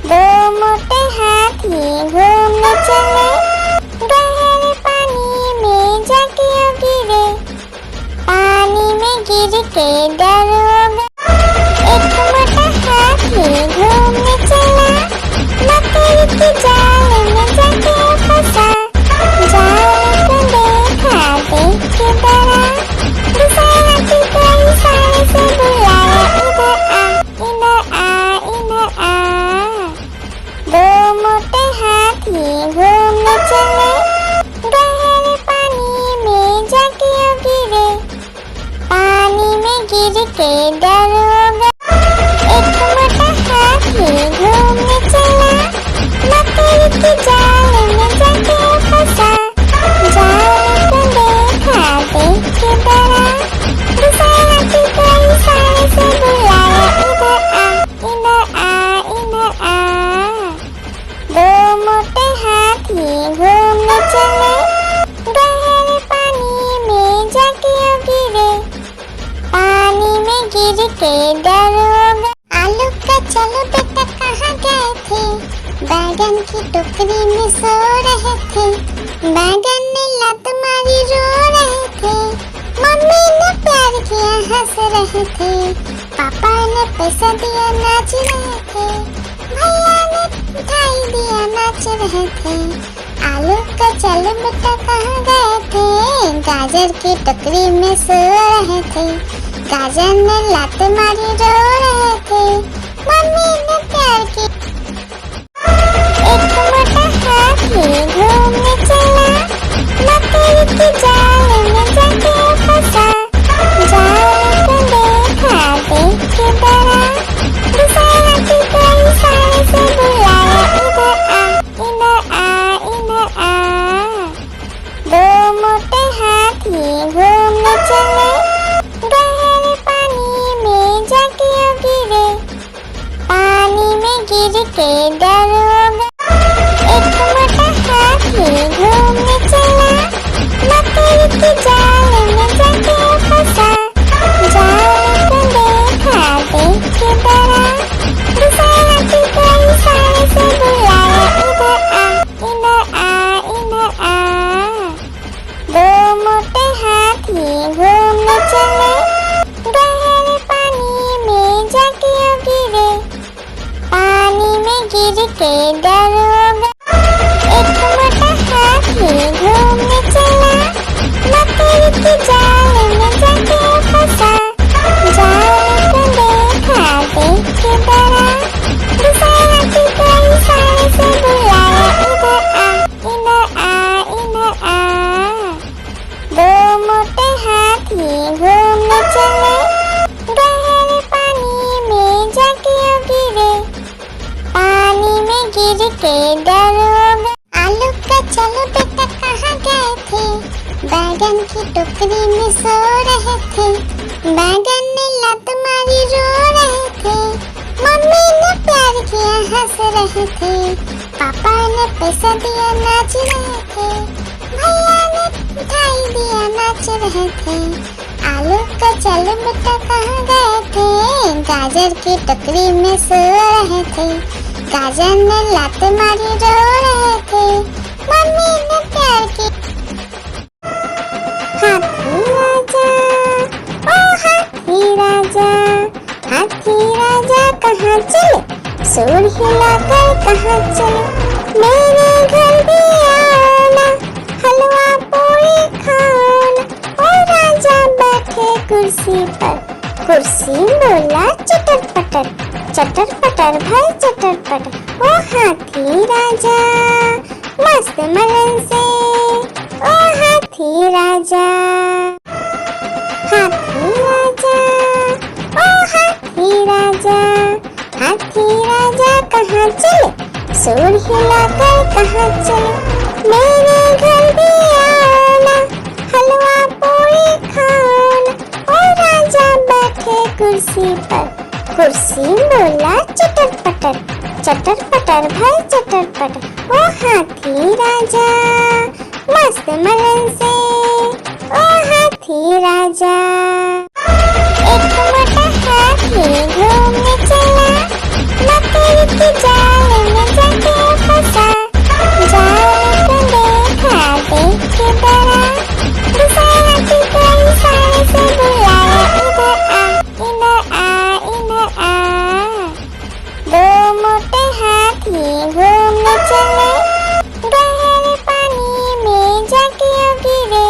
दो मोटे हाथी घूमने चले, गहरे पानी में जाके गिरे, पानी में गिर के डर हो गया। एक मोटा हाथी घूमने चला, मकड़ी के जाल में जाके फंसा, जाल को देखा देख के डरा, दूसरा हाथी कई सारे से बुलाया, इधर आ इधर आ। दो मोटे हाथी घूमने चले, गहरे पानी में जाके गिरे, पानी में गिर के डर हो गया। एक मोटा हाथी घूमने चला, मकड़ी के जाल में जाके फंसा, जाल को देखा देख के डरा, दूसरा हाथी कई सारे से बुलाया, इधर आ इधर आ। दो मोटे हाथी घूमने चले, गहरे पानी में जाके गिरे, पानी में गिर के डर हो गया। आलू का चलो बेटा कहाँ गए थे, बैगन की टोकरी में सो रहे थे, बैगन ने लात मारी रो रहे थे, मम्मी ने प्यार किया हंस रहे थे, पापा ने पैसा दिया नाच रहे थे, भैया ने मिठाई दिया नाच रहे थे। आलू का चलो बेटा कहाँ गए थे, गाजर की टोकरी में सो रहे थे, गाजर ने लात मारी रो रहे थे, मम्मी ने प्यार की। एक मोटा हाथी घूमने चला, मकड़ी के जाल में जाके फंसा, जाल को देखा देख के डरा, दूसरा हाथी कई सारे से बुलाया, इधर आ इधर आ। दो मोटे हाथी घूमने चले, गहरे पानी में के दरोगा। एक मोटा हाथी घूमने चला, मकड़ी के जाल में जाके फंसा। जाल को देखा देख के डरा, दूसरे हाथी को इशारे से बुलाया, इधर आ, इधर आ, इधर आ। दो मोटे हाथी घूमने चले, गहरे पानी में जाके गिरे। पानी में गिर के डरोगा। एक मोटा हाथी घूमने चला, मकड़ी के जाल में जाके फंसा। जाल को देखा देख के डरा, दूसरे हाथी को इशारे से बुलाया, इधर आ, इधर आ, इधर आ। दो मोटे हाथी घूमने चले, गहरे पानी में जाके गिरे। पानी में गिर के डरोगा। आलू का चलो बेटा कहाँ गए थे, बैगन की टोकरी में सो रहे थे। बैगन ने लत मारी रो रहे थे, मम्मी ने प्यार किया हंस रहे थे, पापा ने पैसा दिया नाच रहे थे, भैया ने मिठाई दिया नाच रहे थे। आलू का चलो बेटा कहाँ गए थे, गाजर की टोकरी में सो रहे थे। गाजर ने लात मारी रो रहे थे, मम्मी ने प्यार की। हाथी राजा, ओ हाथी राजा, हाथी राजा कहाँ चले, सूंड हिलाकर कहाँ चले। मेरे घर भी आना, हलवा पूरी खाना। ओ राजा बैठे कुर्सी पर, कुर्सी बोला चटर पटर, चटर पटर भाई चटर पटर। ओ हाथी राजा मस्त मलन से, ओ हाथी राजा। हाथी राजा, ओ हाथी राजा, हाथी राजा कहाँ चले, सूंड हिलाकर कहाँ चले। मेरे घर भी आना, हलवा पूरी खाना। ओ राजा बैठे कुर्सी पर, कुर्सी बोला चटर पटर, चटर पटर भाई चटर पटर। ओ हाथी राजा मस्त मलन से, ओ हाथी राजा। एक मोटा हाथी घूमने चला, मकड़ी के जाल में जाके फंसा। जाल को देखा देख के डरा, दूसरे हाथी को इशारे से बुलाया, इधर आ, इधर आ, इधर आ। दो मोटे हाथी घूमने चले, गहरे पानी में जाके गिरे।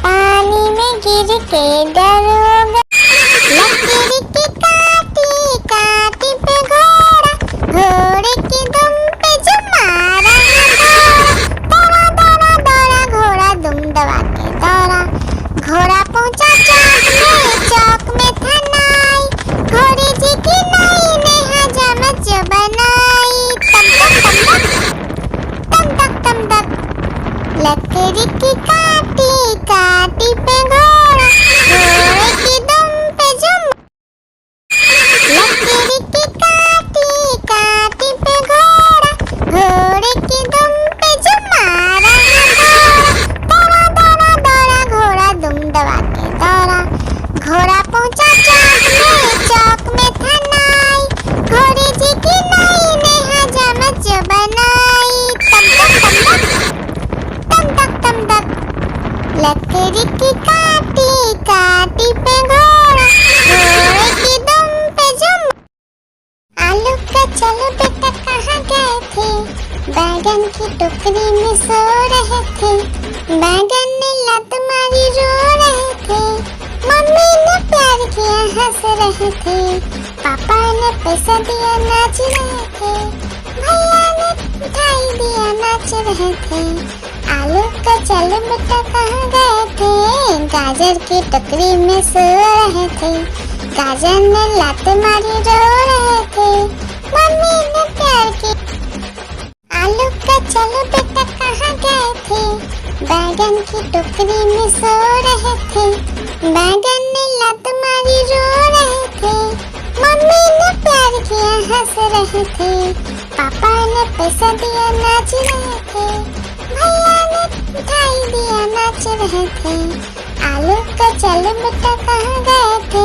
पानी में गिर के डरोगा। लकड़ी की काटी काटी पे घोड़ा, घोड़े की दुम पे जो मारा है दौड़ा, दौड़ा दौड़ा घोड़ा दुम दबा के दौड़ा। घोड़ा पहुंचा चौक में, चौक में था नाई, घोड़े जी की नाई ने हजामत जो बनाई। तम तक तम तक, लकड़ी की काटी काटी पे घोड़ा, घोड़े की दुम पे जो। लकड़ी की काटी काटी पे घोड़ा, घोड़े की दुम पे जो मारा है दौड़ा, दौड़ा दौड़ा घोड़ा दुम दबा के दौड़ा। घोड़ा पहुंचा चौक में, चौक में था नाई, घोड़े जी की नाई ने हजामत जो बनाई। तम तक लकड़ी की काटी काटी पे घोड़ा, घोड़े की दुम पे जो। आलू का चलो बेटा कहाँ गए थे, बैगन की टोकरी में सो रहे थे। बैगन ने लत मारी रो रहे थे, मम्मी ने प्यार किया हंस रहे थे, पापा ने पैसा दिया नाच रहे थे, भैया ने मिठाई दिया नाच रहे थे। आलू का चलो बेटा कहाँ गए थे, गाजर की टोकरी में सो रहे थे। गाजर ने लात मारी रो रहे थे, मम्मी ने प्यार की। आलू का चलो बेटा कहाँ गए थे, बैगन की टोकरी में सो रहे थे। बैगन ने लात मारी रो रहे थे, मम्मी ने प्यार किया हंस रहे थे, पापा ने पैसा दिया नाच रहे थे, भैया ने मिठाई दिया नाच रहे थे। आलू का चलो बेटा कहाँ गए थे,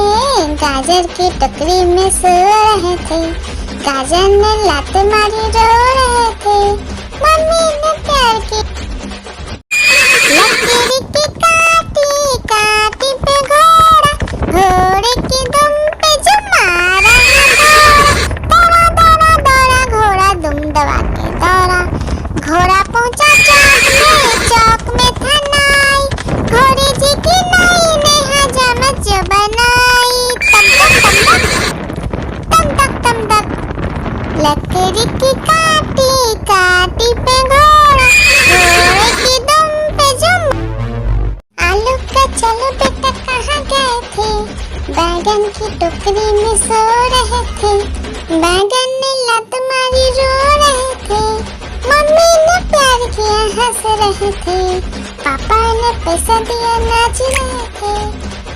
गाजर की टोकरी में सो रहे थे, गाजर ने लात मारी रो रहे थे, मम्मी ने प्यार की लकीर की काटी काटी पे घोड़ा, घोड़े की दुम पे जो मारा दौड़ा दौड़ा दौड़ा घोड़ा दुम दबा के दौड़ा, घोड़ा पहुंचा चौक में था नाई, घोड़े जी की नई ने हजामत जो बनाई, तम तक तम तक लकड़ी की काटी काटी पे घोड़ा, घोड़े की दुम पे जुम। आलू का चलो बेटा कहाँ गए थे, बैगन की टोकरी में सो रहे थे, बैगन ने लात मारी रो रहे थे, मम्मी ने प्यार किया हंस रहे थे, पापा ने पैसा दिया नाच रहे थे,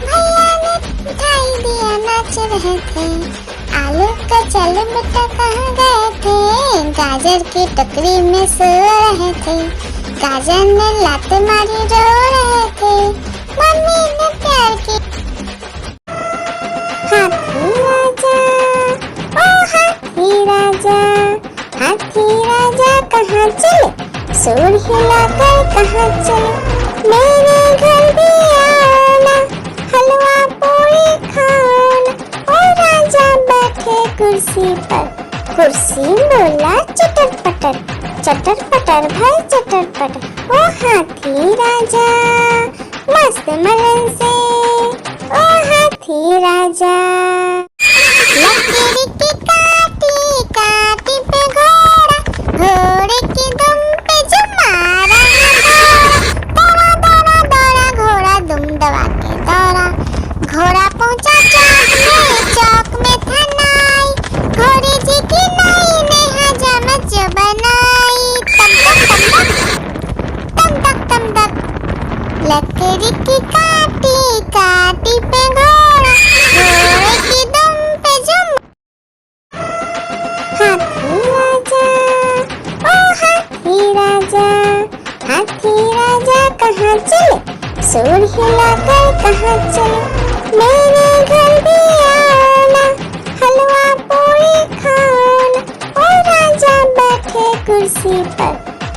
भैया ने मिठाई दिया नाच रहे थे। आलू का चलो बेटा कहाँ गए थे, गाजर की टोकरी में सो रहे थे, गाजर ने लात मारी रो रहे थे, मम्मी ने प्यार की। हाथी राजा ओ हाथी राजा, हाथी राजा कहाँ चले, सूर हिलाकर कहाँ चले, मेरे घर भी आना, हलवा पूरी खाना। ओ राजा बैठे कुर्सी पर, कुर्सी बोला चटर पटर, चटर पटर भाई चटर पटर। ओ हाथी राजा मस्त मलन से, ओ हाथी राजा लकीर की काटी काटी पे घोड़ा, घोड़े की दुम पे जो मारा दौड़ा दौड़ा दौड़ा घोड़ा दुम दबा के दौड़ा, घोड़ा पहुंचा चौक में था नाई, घोड़े जी की नई ने हजामत जो बनाई, तम तक लकड़ी की काटी काटी पे घोड़ा, घोड़े की दुम पे जुम। हाथी राजा ओ हाथी राजा, हाथी राजा कहाँ चले, सूर हिलाकर कहाँ चले, मेरे घर भी आना, हलवा पूरी खाना। ओ राजा बैठे कुर्सी पर,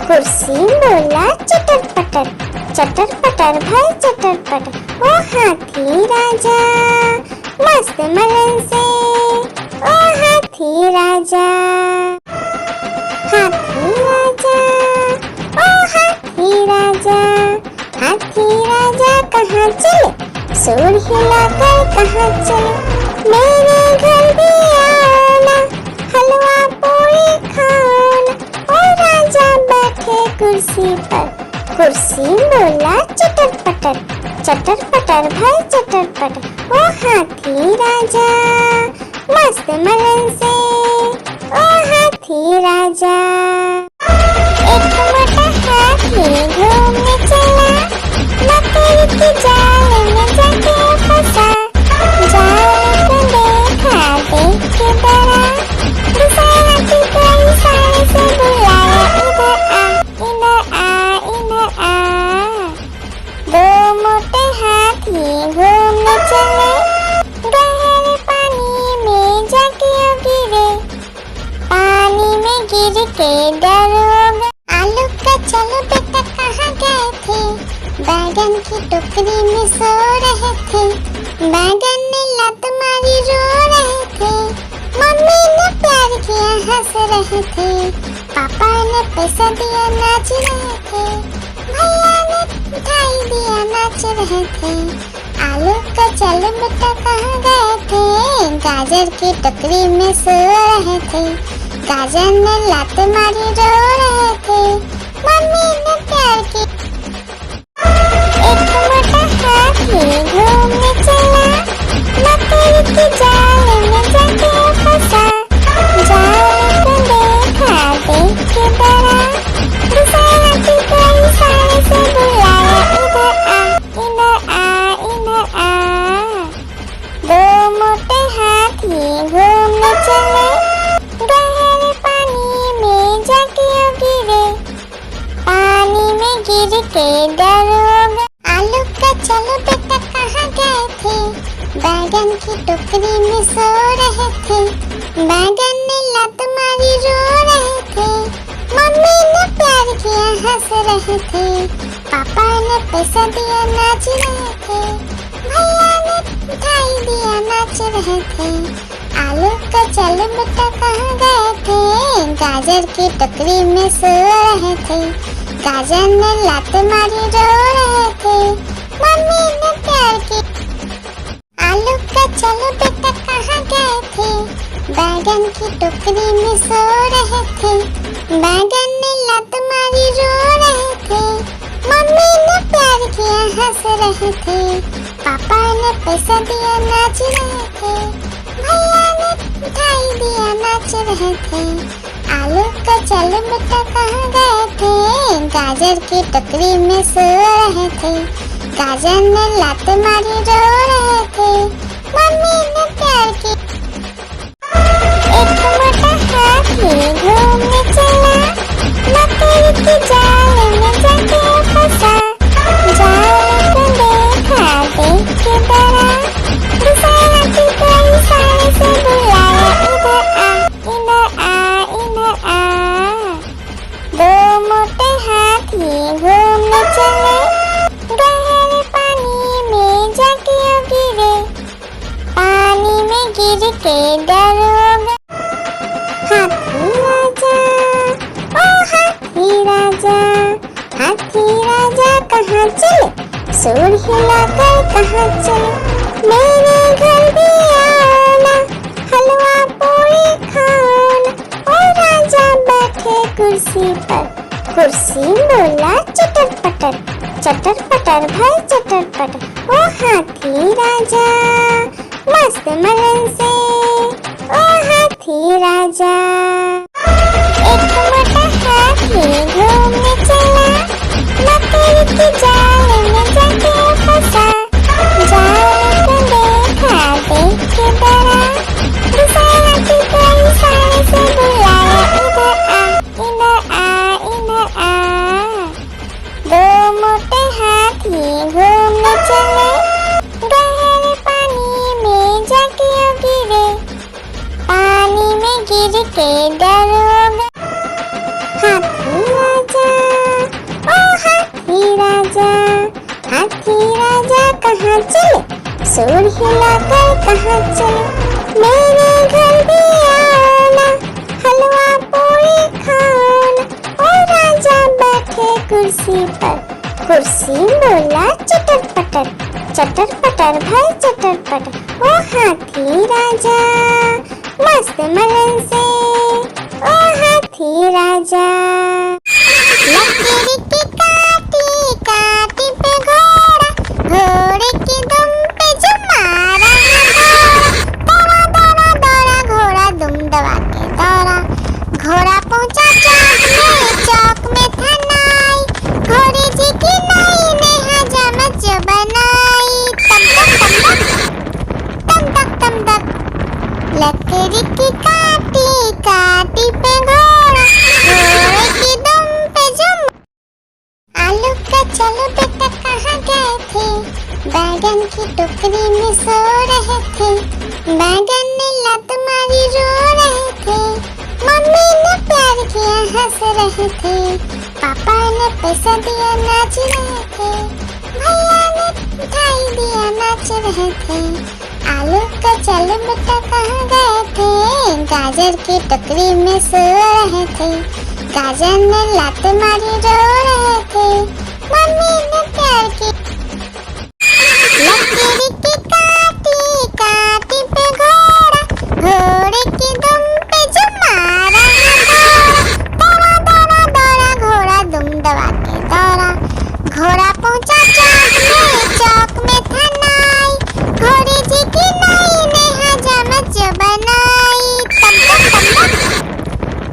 कुर्सी बोला चटर पटर, चटर पटर भाई चटर पटर। ओ हाथी राजा मस्त मलन से, ओ हाथी राजा। हाथी राजा ओ हाथी राजा, हाथी राजा कहाँ चले, सूर हिलाकर कहाँ चले, मेरे घर भी आना, हलवा पूरी खाना। ओ राजा बैठे कुर्सी पर, कुर्सी बोला चटर पटर भाई चटर पटर। ओ हाथी राजा मस्त मलन से, ओ हाथी राजा। एक मोटा हाथी घूमने चला, मकड़ी की जाल में जाके फंसा, जाल को देखा देख के डरा, दूसरे हाथी को इशारे से बुलाया, इधर आ इधर आ। दो मोटे हाथी घूमने चले, गहरे पानी में जाके गिरे, पानी में गिर के डर हो गए। आलू का चलो बेटा कहाँ गए थे, बैगन की टोकरी में सो रहे थे, बैगन ने लात मारी रो रहे थे, मम्मी ने प्यार किया हंस रहे थे, पापा ने पैसा दिया नाच रहे थे, भैया ने मिठाई दिया नाच रहे थे। आलू का चलो बेटा कहाँ गए थे, गाजर की टोकरी में सो रहे थे, गाजर ने लात मारी रो रहे थे, मम्मी ने प्यार की। एक मोटा हाथी घूमने चला, मकड़ी की जाल में जाके फंसा, जाल को देखा देख के डरा, दूसरे हाथी को इशारे से बुलाया, इधर आ इधर आ। दो मोटे हाथी घूमने चले, के डरोगे। आलू का चलो बेटा कहाँ गए थे, बैगन की टोकरी में सो रहे थे। बैगन ने लात मारी रो रहे थे, मम्मी ने प्यार किया हंस रहे थे, पापा ने पैसा दिया नाच रहे थे, भैया ने मिठाई दिया नाच रहे थे। आलू का चलो बेटा कहाँ गए थे, गाजर की टोकरी में सो रहे थे। गाजर ने लात मारी रो रहे थे, मम्मी ने प्यार की। आलू का चलो बेटा कहाँ गए थे, बैगन की टोकरी में सो रहे थे। बैगन ने लात मारी रो रहे थे, मम्मी ने प्यार किया हंस रहे थे, पापा ने पैसा दिया नाच रहे थे, भैया ने मिठाई दिया नाच रहे थे। आलू का चलो बेटा कहाँ गए थे, गाजर की टोकरी में सो रहे थे। गाजर ने लात मारी रो रहे थे, मम्मी ने प्यार की। एक मोटा हाथी घूमने चला, मकड़ी की जाल में जाके फंसा। जाल को देखा देख के डरा, दूसरा हाथी को इशारे से बुलाया, इधर आ इधर आ इधर आ। दो मोटे हाथी घूमने चले, गहरे पानी में जाके गिरे, पानी में गिर के डरोगे। हाथी राजा ओ हाथी राजा, हाथी राजा कहाँ चले, सूंड हिलाकर कहाँ चले, मेरे घर भी आना, हलवा पूरी खाना। ओ राजा बैठे कुर्सी पर, कुर्सी बोला चटर पटर, चटर पटर भाई चटर पटर। ओ हाथी राजा मस्त मलन से, ओ हाथी राजा। एक मोटा हाथी घूमने चला, मकड़ी की जाल में जाके फंसा। जाल को देखा देख के डरा, दूसरा हाथी को इशारे से बुलाया, इधर आ इधर आ। दो मोटे हाथी घूमने चले, गहरे पानी में जाके गिरे, पानी में गिर के डरोगे। हाथी राजा ओ हाथी राजा, हाथी राजा कहाँ चले, सूंड हिलाकर कहाँ चले, मेरे घर भी आना, हलवा पूरी खाना। ओ राजा बैठे कुर्सी पर, कुर्सी बोला चटर पटर, चटर पटर भाई चटर पटर। ओ हाथी राजा मस्त मलन से, ओ हाथी राजा। लकड़ी की काटी काटी पे घोड़ा, घोड़े की दुम पे जो मारा दौड़ा दौड़ा दौड़ा घोड़ा दुम दबा के दौड़ा। घोड़ा पहुंचा चौक में था नाई, घोड़े जी की नाई ने हजामत जो बनाई। तम तक तम तक लकड़ी की काटी काटी पे घोड़ा, घोड़े की दुम पे जो। आलू का चलो बेटा कहाँ गए थे, बैगन की टोकरी में सो रहे थे। बैगन ने लात मारी रो रहे थे, मम्मी ने प्यार किया हंस रहे थे, पापा ने पैसा दिया नाच रहे थे, भैया ने मिठाई दिया नाच रहे थे। आलू का चलो बेटा कहाँ गए थे, गाजर की टोकरी में सो रहे थे। गाजर ने लात मारी रो रहे थे, मम्मी ने प्यार की। लकड़ी की काटी काटी पे घोड़ा, घोड़े की दुम पे जो मारा दौड़ा दौड़ा दौड़ा घोड़ा दुम दबा के दौड़ा। घोड़ा पहुंचा चौक में था नाई, घोड़े जी की नाई ने हजामत जो बनाई।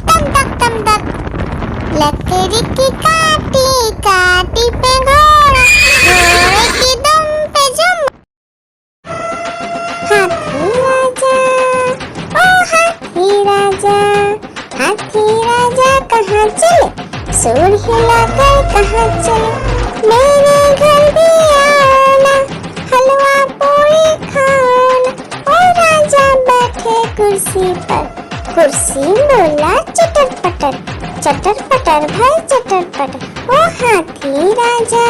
तम तक लकड़ी की काटी काटी पे घोड़ा, घोड़े की दुम पे जो। हाथी राजा ओ हाथी राजा, हाथी राजा कहाँ चले, सूंड हिलाकर कहाँ चले, भी आना, हलवा पूरी खाना। ओ राजा बैठे कुर्सी पर, कुर्सी बोला चटर पटर, चटर पटर भाई चटर पटर। ओ हाथी राजा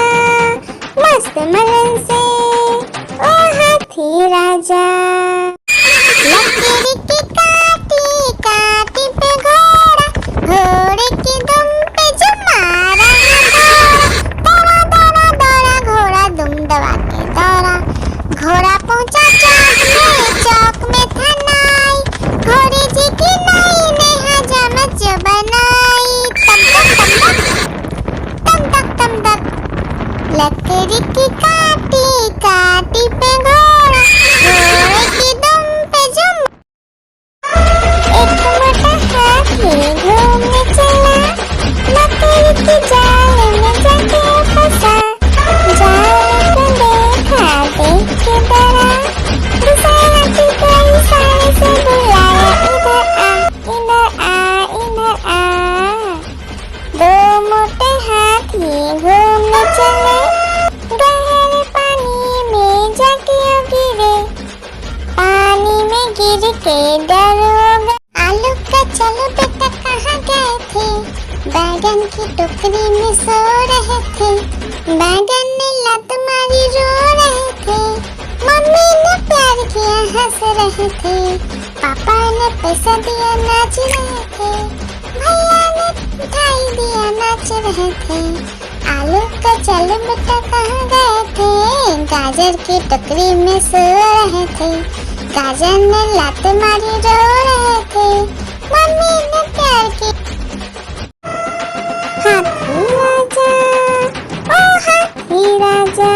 मस्त मलन से, ओ हाथी राजा। लकड़ी की काटी काटी पे घोड़ा, घोड़े की दुम पे जो मारा दौड़ा दौड़ा दौड़ा घोड़ा दुम दबा के दौड़ा। घोड़ा पहुंचा चौक में था नाई, घोड़े जी की नई ने हजामत जो बनाई। तम तक तम तक लकड़ी की काटी काटी पे घोड़ा, घोड़े की दुम पे जो एक मोटा हाथी घूमने चला, लकड़ी की जाल में जाके फंसा। जाल को देखा देख के डरा, दूसरे हाथी को इशारे से बुलाया, इधर आ इधर आ इधर आ। दो मोटे हाथी घूमने चले, गहरे पानी में जाके गिरे, पानी में गिर के डर हो गए। आलू का चलो बेटा कहाँ गए थे, बैगन की टोकरी में सो रहे थे। बैगन ने लत मारी रो रहे थे, मम्मी ने प्यार किया हंस रहे थे, पापा ने पैसा दिया नाच रहे थे, भैया ने मिठाई दिया नाच रहे थे। आलू का चलो बेटा कहाँ गए थे, गाजर की टोकरी में सो रहे थे। गाजर ने लात मारी रो रहे थे, मम्मी ने प्यार की। हाथी राजा ओ हाथी राजा,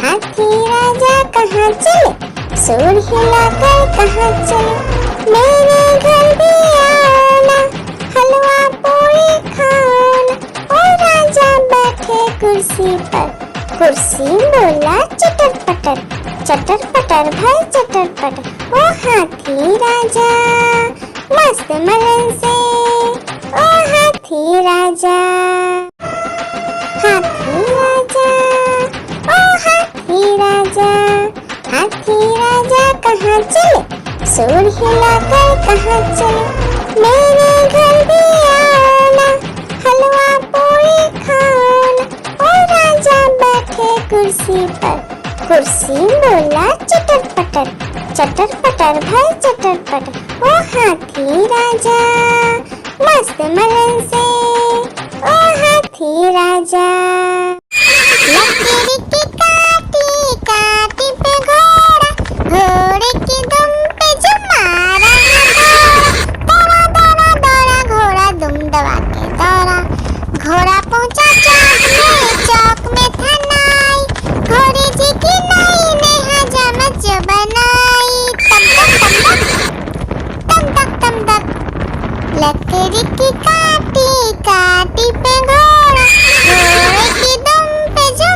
हाथी राजा कहाँ चले, सूर हिलाकर कहाँ चले। मेरे घर भी आना, हलवा पूरी खाना। ओ राजा बैठे कुर्सी पर, कुर्सी बोला चटर पटर, चटर पटर भाई चटर पटर। ओ हाथी राजा मस्त मलन से, ओ हाथी राजा। हाथी राजा ओ हाथी राजा, हाथी राजा कहाँ चले, सूर हिलाकर कहाँ चले। मेरे घर भी आना, हलवा पूरी खाना। ओ राजा बैठे कुर्सी पर, कुर्सी बोला चटर पटर, चटर पटर भाई चटर पटर। ओ हाथी राजा मस्त मलन से, ओ हाथी राजा। लकड़ी की काटी काटी पे घोड़ा, घोड़े की दुम पे जो मारा दौड़ा दौड़ा दौड़ा घोड़ा दुम दबा के दौड़ा। घोड़ा पहुंचा चौक में था नाई, घोड़े जी की नई ने हजामत जो बनाई। तम तक लकड़ी की काटी काटी पे घोड़ा, घोड़े की दुम पे जो।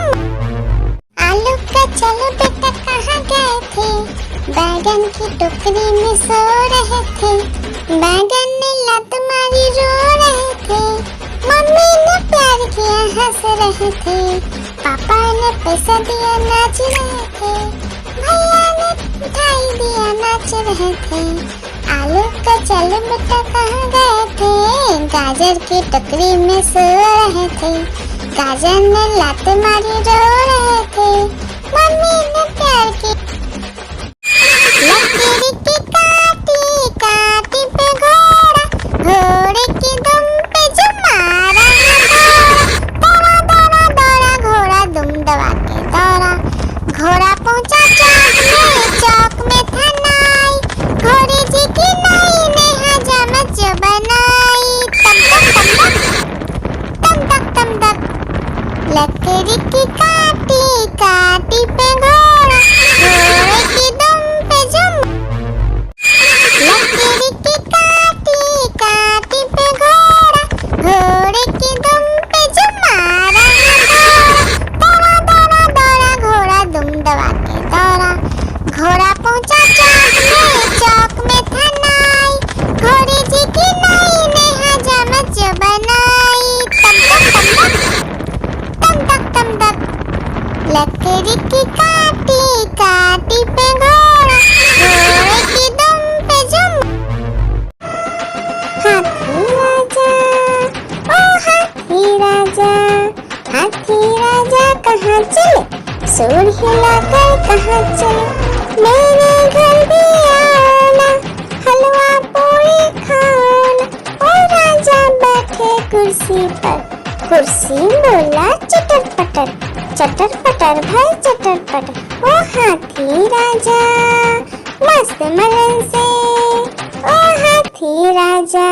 आलू का चलो बेटा कहाँ गए थे, बैगन की टोकरी में सो रहे थे। बैगन ने लत मारी रो रहे थे, मम्मी ने प्यार किया हंस रहे थे, पापा ने पैसा दिया नाच रहे थे, भैया ने मिठाई दिया नाच रहे थे। आलू का चलो बेटा कहाँ गए थे, गाजर की टोकरी में सो रहे थे। गाजर ने लात मारी रो रहे थे, मम्मी ने प्यार की। लकड़ी की काटी काटी पे घोड़ा, घोड़े की दुम पे जो मारा दौड़ा दौड़ा दौड़ा घोड़ा दुम दबा के दौड़ा। घोड़ा पहुंचा चौक में था नाई, घोड़े जी की नई ने हजामत जो बनाई। तम तक लकड़ी की काटी काटी पे घोड़ा, घोड़े की दुम पे जो। पट ओ हाथी राजा मस्त मलन से ओ हाथी राजा।